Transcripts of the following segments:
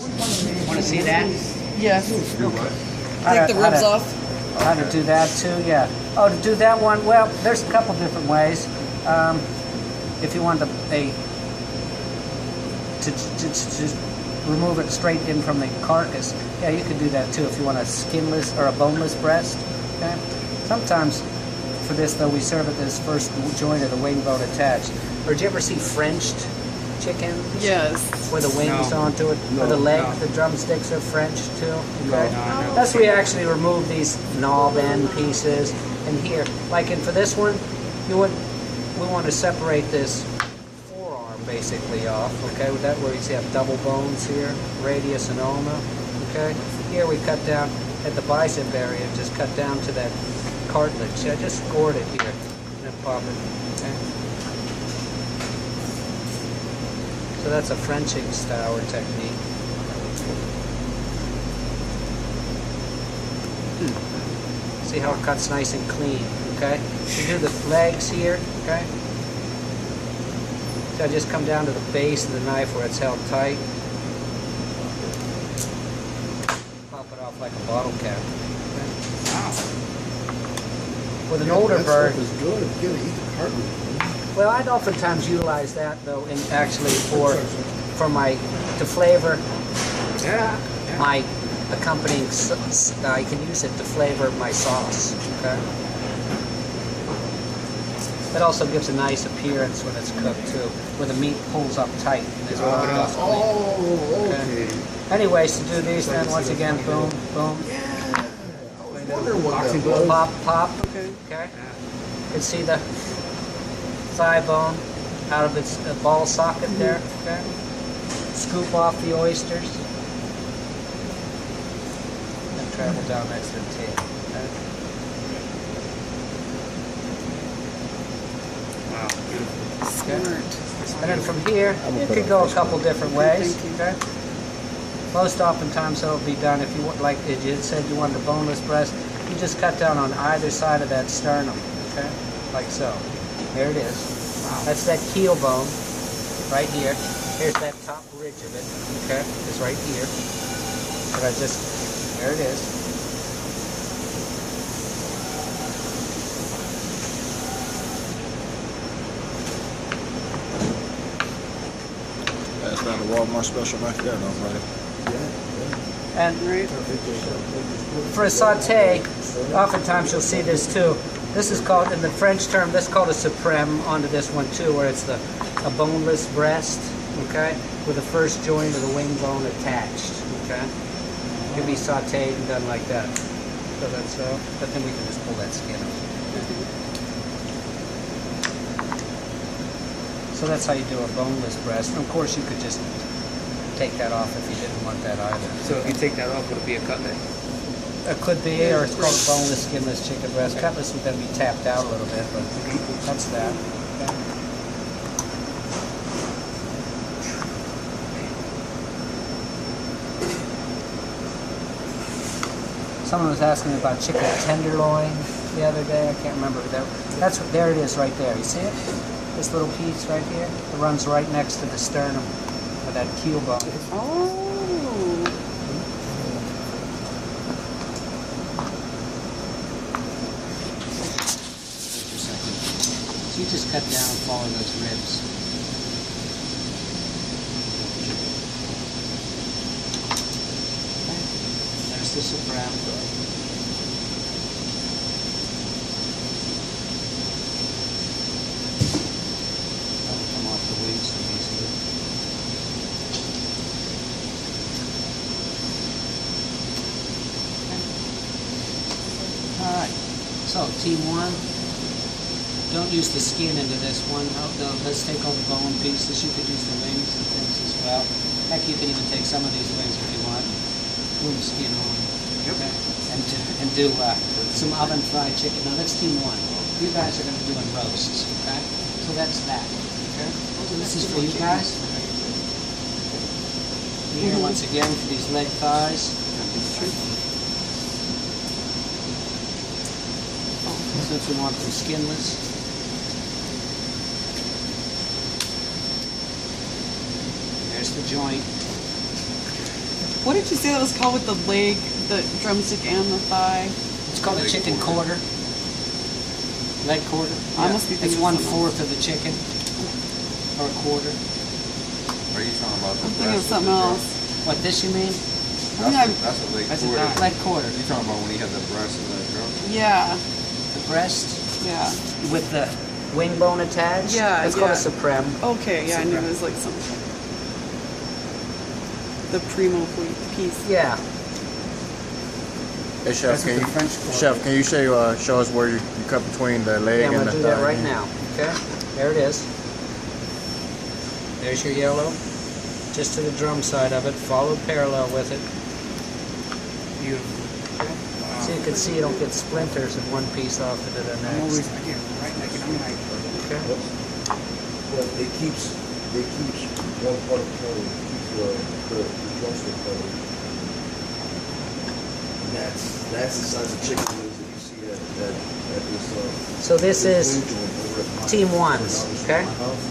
Want to see that? Yeah. Do what? Take the ribs off. How to do that too? Yeah. Oh, to do that one, well, there's a couple different ways. If you want to remove it straight in from the carcass, yeah, you could do that too if you want a skinless or a boneless breast. Okay. Sometimes for this though, we serve it this first joint of the wing bone attached. Or did you ever see Frenched chicken? Yes. With the wings onto it, or the leg, the drumsticks are French too. Okay. That's where we actually remove these knob end pieces. And here, like for this one, we want to separate this forearm basically off. Okay, with that where you see I have double bones here, radius and ulna. Okay. Here we cut down at the bicep area, just cut down to that cartilage. I just scored it here and then pop it. Okay. So that's a Frenching style technique. See how it cuts nice and clean, okay? You do the legs here, okay? So I just come down to the base of the knife where it's held tight. Pop it off like a bottle cap. Okay? Wow. With an older bird. That stuff is good. You gotta eat the cartilage. Well, I'd oftentimes utilize that though, in actually to flavor my accompanying. I can use it to flavor my sauce. Okay. That also gives a nice appearance when it's cooked too, where the meat pulls up tight. Okay. Anyways, to do these, then once again, boom, boom. Yeah. I was wondering what that was. Pop, pop. Okay. Okay. You can see the thigh bone out of its ball socket there. Okay. Scoop off the oysters and travel down next to the tail. Okay. Wow, beautiful. Smart. And then from here, you could go a couple different ways. Okay. Most oftentimes it'll be done if you want, like you said, you wanted a boneless breast. You just cut down on either side of that sternum. Okay, like so. There it is. Wow. That's that keel bone right here. Here's that top ridge of it. Okay, it's right here. But there it is. That's not a Walmart special knife there, no, buddy. And for a saute, oftentimes you'll see this too. This is called, in the French term, this is called a suprême onto this one too, where it's a boneless breast, okay, with the first joint of the wing bone attached, okay. It can be sauteed and done like that. So that's but then we can just pull that skin off. So that's how you do a boneless breast. And of course, you could just take that off if you didn't want that either. So if you take that off, would it be a cutlet? It could be, or it's called a boneless, skinless chicken breast. Cutlets would then be tapped out a little bit, but that's that. Okay. Someone was asking me about chicken tenderloin the other day. I can't remember. There it is right there. You see it? This little piece right here. It runs right next to the sternum of that keel bone. Oh. So you just cut down and follow those ribs. Okay. There's the supreme. Come off the wings so easily. Okay. All right. So team one. Don't use the skin into this one. No, let's take all the bone pieces. You could use the wings and things as well. Heck, you can even take some of these wings if you want. Glue the skin on. Okay. And do some oven fried chicken. Now that's team one. You guys are going to be doing roasts. Okay. So that's that. Okay. So this is for you guys. Here once again for these leg thighs. Since we want them skinless. There's the joint. What did you say that was called with the leg, the drumstick, and the thigh? It's called a chicken quarter. Leg quarter. I must be It's thinking of something 1/4 of the chicken, or a quarter. Are you talking about the I'm thinking of breast something the else. What, this you mean? I think I'm- That's a leg That's a quarter. thigh. Leg quarter. You talking about when he had the breast and the drum? Yeah, The breast yeah. with the wing bone attached. Yeah, It's called a yeah. supreme. Okay, yeah, I knew it was like some. The primo piece. Yeah. Hey, Chef, That's what the French call Chef, it. can you show us where you cut between the leg Yeah, I'm and gonna the do thigh? that right now. Okay, there it is. There's your yellow. Just to the drum side of it. Follow parallel with it. Beautiful. So you can see you don't get splinters of one piece off into the I'm always, next. I get right like, I'm like, Okay. But it keeps one part of covered, keeps the drumstick covered. And that's the size of chicken wings that you see at this, So this is wing joint over at my- team ones, down the street okay? from my house.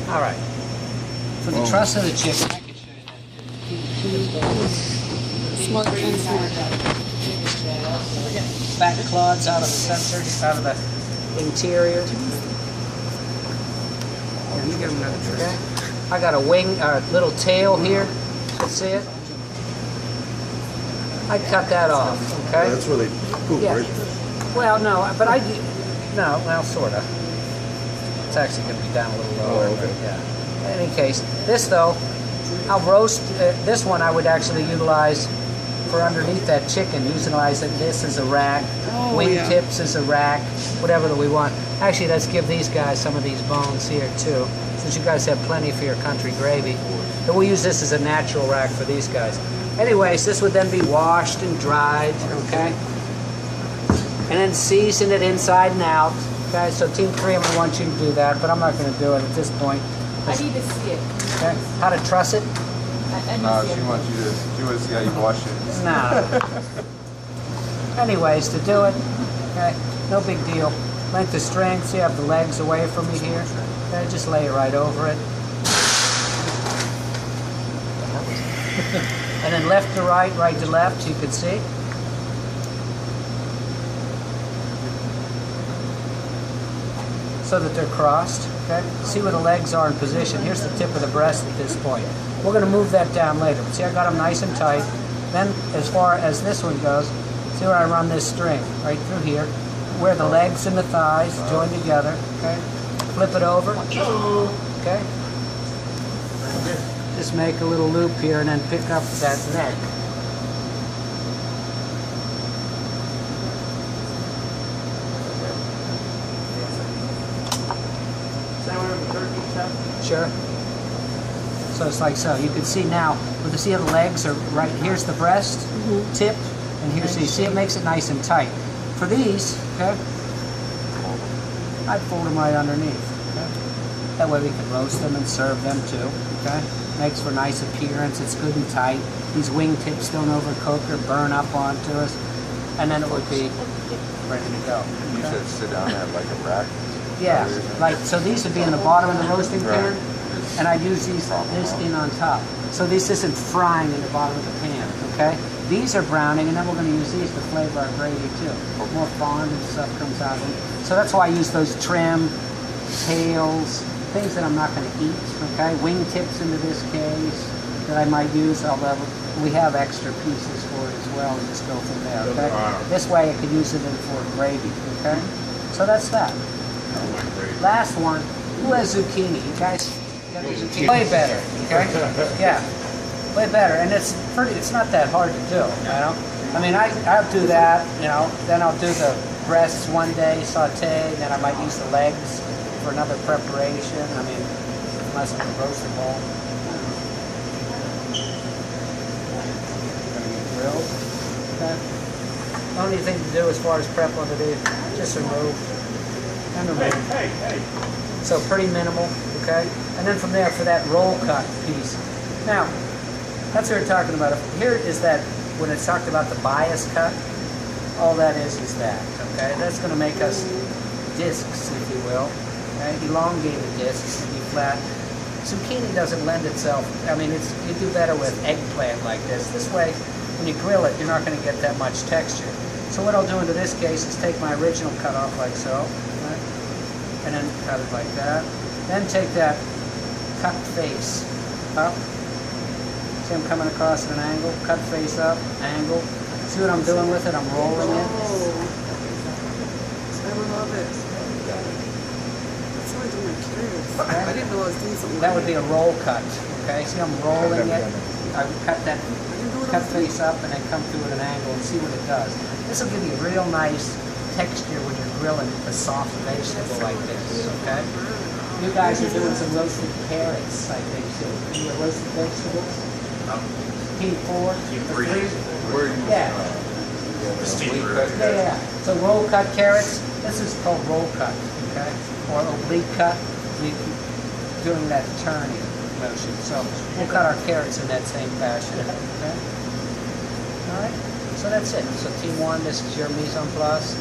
all right. For the truss of the chicken, I can show you that. Smart and smart. Back claws out of the center, out of the interior. let me get him another Okay. dress. I got a wing, a little tail here. You can see it. I cut that off. Okay. That's where they poop, Yeah. right? Well, no, but no, well, sort of. It's actually going to be down a little lower. Oh, okay. But yeah. In any case, this though, I'll roast this one. I would actually utilize for underneath that chicken. Utilize this as a rack, Oh, wing yeah. tips as a rack, whatever that we want. Actually, let's give these guys some of these bones here too, since you guys have plenty for your country gravy. But we'll use this as a natural rack for these guys. Anyways, this would then be washed and dried, okay? And then season it inside and out. Okay, so Team 3, I'm going to want you to do that, but I'm not going to do it at this point. I need to see it. Okay, how to truss it? I need No, to see she it. wants you to see how you wash it. No. Anyways, to do it, okay, no big deal. Length of string, so you have the legs away from me here. Okay, just lay it right over it. And then left to right, right to left, you can see. So that they're crossed, okay? See where the legs are in position. Here's the tip of the breast at this point. We're gonna move that down later. But see, I got them nice and tight. Then, as far as this one goes, see where I run this string, right through here, where the legs and the thighs join together, okay? Flip it over, okay? Just make a little loop here and then pick up that neck. Sure. So it's like so. You can see now, with the see how the legs are right, here's the breast tip, and here's, so you see it makes it nice and tight. For these, okay, I'd fold them right underneath. Okay? That way we can roast them and serve them too, okay? Makes for nice appearance, it's good and tight. These wing tips don't overcook or burn up onto us, and then it would be ready to go. You okay? said sit down and have like a rack. Yeah, like, so these would be in the bottom of the roasting pan, Right. and I'd use this in on top. So this isn't frying in the bottom of the pan, okay? These are browning, and then we're gonna use these to flavor our gravy too. More fond and stuff comes out of them. So that's why I use those trim, tails, things that I'm not gonna eat, okay? Wing tips into this case that I might use, although we have extra pieces for it as well, and just go from there, okay? This way I could use it in for gravy, okay? So that's that. Last one, who has zucchini? You guys got the zucchini? Way better, okay? Yeah, way better. And it's not that hard to do, you know? I mean, I'll do that, you know, then I'll do the breasts one day, saute, then I might use the legs for another preparation. I mean, unless I'm roasting all. Gonna be grilled, okay? The only thing to do as far as prep on it is just remove. And remove. So pretty minimal, okay? And then from there for that roll cut piece. Now, that's what we're talking about. Here is that, when it's talked about the bias cut, all that is that, okay? That's gonna make us discs, if you will. Okay, elongated discs can be flat. Zucchini doesn't lend itself. I mean, you do better with eggplant like this. This way, when you grill it, you're not going to get that much texture. So what I'll do into this case is take my original cut off like so, right? And then cut it like that. Then take that cut face up. See I'm coming across at an angle? Cut face up, angle. See what I'm doing with it? I'm rolling it. I love it. That's what I do my kids. I didn't know I was doing something That like would be a roll cut, okay? See I'm rolling it? I would cut that cut face up and then come through at an angle and see what it does. This will give you a real nice texture when you're grilling a soft vegetable like this, okay? You guys are doing some roasted carrots, I think, too. You were roasted vegetables? Team 4? Team 3? Where are you? Yeah. Yeah. So roll cut carrots, this is called roll cut, okay? Or oblique cut, doing that turning motion. So we'll cut our carrots in that same fashion, okay? All right, so that's it. So team 1, this is your mise en place.